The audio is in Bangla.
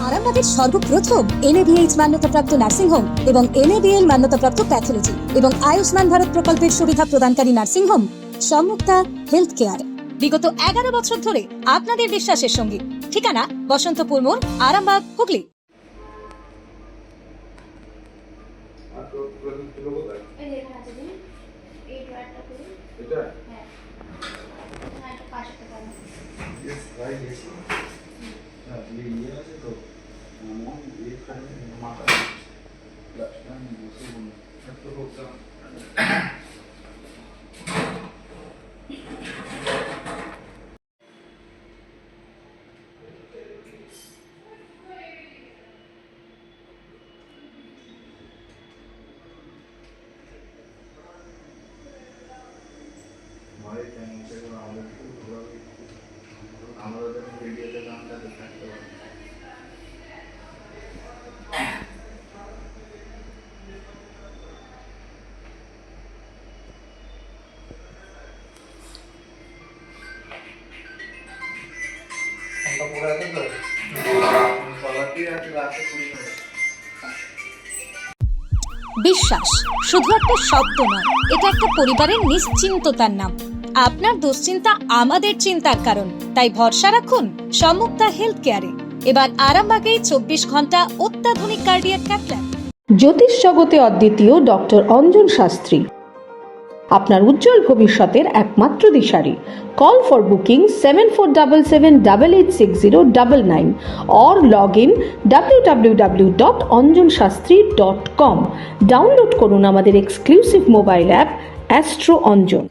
আরামবাগের সর্বপ্রথম NABH মান্যতাপ্রাপ্ত নার্সিং হোম এবং NABL মান্যতাপ্রাপ্ত প্যাথোলজি এবং আয়ুষ্মান ভারত প্রকল্পের সুবিধা প্রদানকারী নার্সিং হোম সম্যুক্তা হেলথ কেয়ার বিগত 11 বছর ধরে আপনাদের বিশ্বাসের সঙ্গী। ঠিকানা বসন্তপুর মোড়, আরামবাগ, হুগলি। বিশ্বাস শুধু একটা শব্দ নয়, এটা একটা পরিবারের নিশ্চিন্ততার নাম। আপনার দুশ্চিন্তা আমাদের চিন্তার কারণ, তাই ভরসা রাখুন সম্যুক্তা হেলথ কেয়ারে। এবার আরামবাগে 24 ঘন্টা অত্যাধুনিক কার্ডিয়াক ক্যাথল্যাব। জ্যোতিষ জগতে অদ্বিতীয় ডক্টর অঞ্জন শাস্ত্রী, আপনার উজ্জ্বল ভবিষ্যতের একমাত্র দিশারি। Call for booking 7477886099 or log in www.anjanshastri.com। Download করুন আমাদের exclusive mobile app astro Anjan.